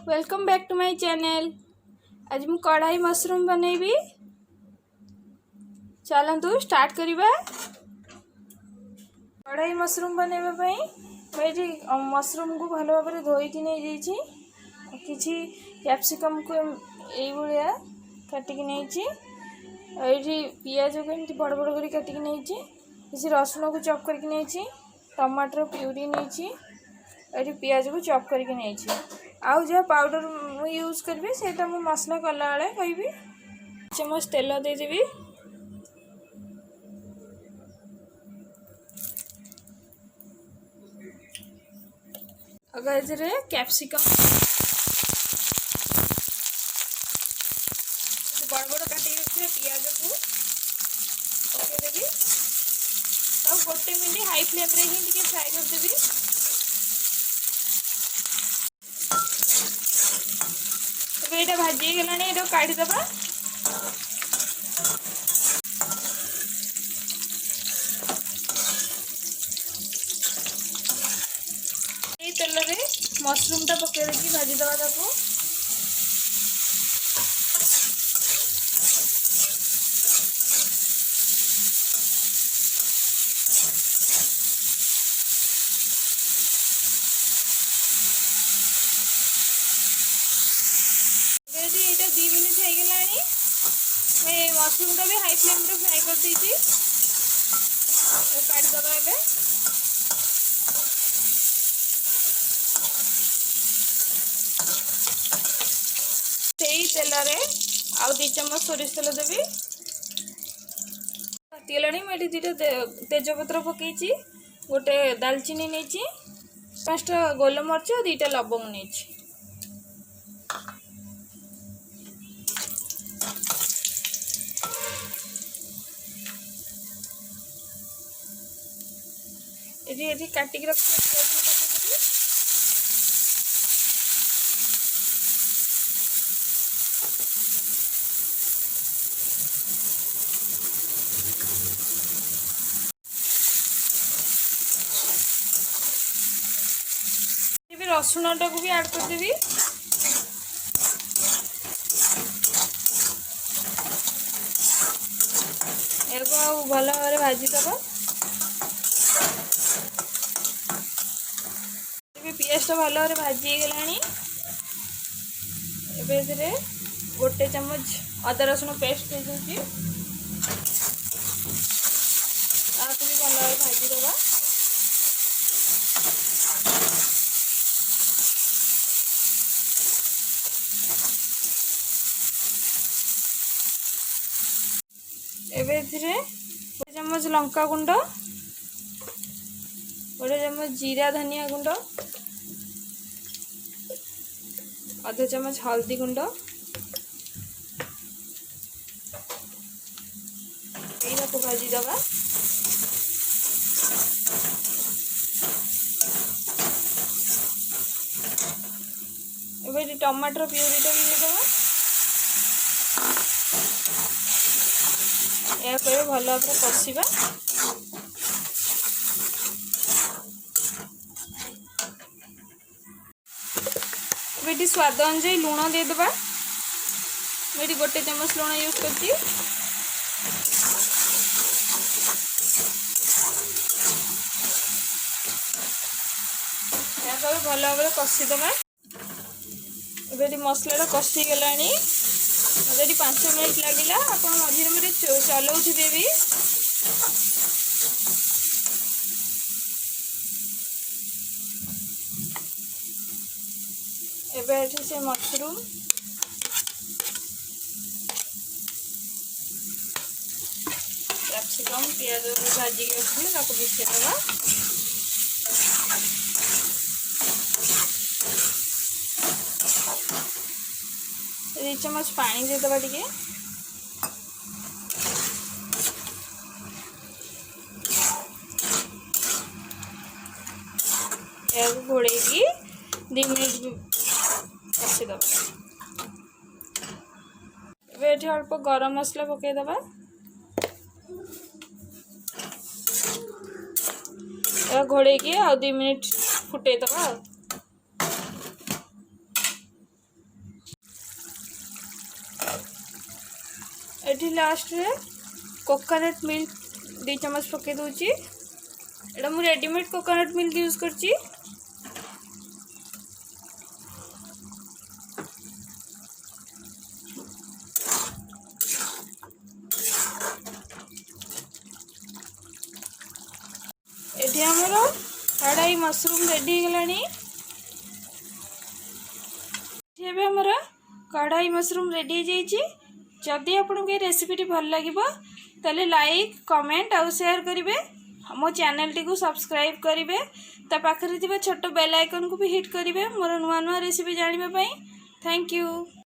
Welcome back to my channel. आज मु कढ़ाई मशरूम बनैबी। चलतु स्टार्ट करिबा। कढ़ाई मशरूम बनैबा पई मैं मशरूम को भल भाव में धोईकी नहीं जाइछि। किछि कैप्सिकम को एई भलिया काटिकी नहीं। पियाज को एमती बड़ बड़ कर काटिकी नहीं। किसी रसुण को चॉप करके नहीं। टमाटर प्यूरी नहीं। पियाज को चॉप करके नहीं। आउ जहाँ पाउडर यूज करी से मसला कला बेले कहि चमच तेल देदेवी। अगर कैप्सिकम बड़ बड़ काटिक रखिए पियाज को पकईदेवी। तो गोटे मिनट हाई फ्लेम रे ही फ्राए करदेवी। ये भाजी गला ये काढ़ीदबा। तेल रे मशरूम टा पकई देखिए भाजीदबा ताको। ये 2 मिनट हो गलानी। मैं मशरूम टा भी हाई फ्लेम रे फ्राई कर दीजिए। काढ़ीदबा एबे। तेल रे आउ 2 चम्मच सोरिष तेल देवी। तातीगलानी मुझे 2टा तेजपत्र पकईची। गोटे दालचीनी नहीं। 5टा गोलमरिच और 2टा लवंग नहीं। ये काटिक रखिए पियाज रसुण टाक भी ऐड करदेवी। भल भाव भाजीदबा। पियाज टा भल भाव भाजी गलानी। गोटे चम्मच अदा रसुण पेस्ट दे दूसरी। भी भल भाव भाजीदबा। गोटे चम्मच लंका गुंड, गोटे चम्मच जीरा धनिया गुंड, आधा चम्मच हल्दी गुंड, को भाजीदबा। टमाटर प्यूरीटा भी देदबा। या भल भाव कषा। स्वाद अनुसार लुण देदबा। मैं गोटे चम्मच लुण यूज करती। भल भाव कषिदबा। मसला कषि गलानी। 5 मिनट लगिला। आप मझे मझे चलाउथिबे भी। एबे से मशरूम कैप्सिकम पियाज भाजी रखी मिसेदबा। 2 चम्मच पानी देदबा। टिके घोड़े 2 मिनट कषिदबा। अल्प गरम मसला पकईदबा। घोड़े 2 मिनट फुटेदबा। ये लास्ट रे कोकोनट मिल्क 2 चम्मच पके दूची। एटा मु रेडीमेड कोकोनट मिल्क यूज करची। एठी हमर कढ़ाई मशरूम रेडी गलानी। एबे हमर कढ़ाई मशरूम रेडी जाइए। जदि आपको ये रेसिपी भल लगे ताले लाइक कमेंट और शेयर करेंगे। मो चैनल टी को सब्सक्राइब करेंगे। ता पाखरे छोट बेल आइकन को भी हिट करेंगे मोर नुआ नुआ रेसिपी जानापी। Thank you.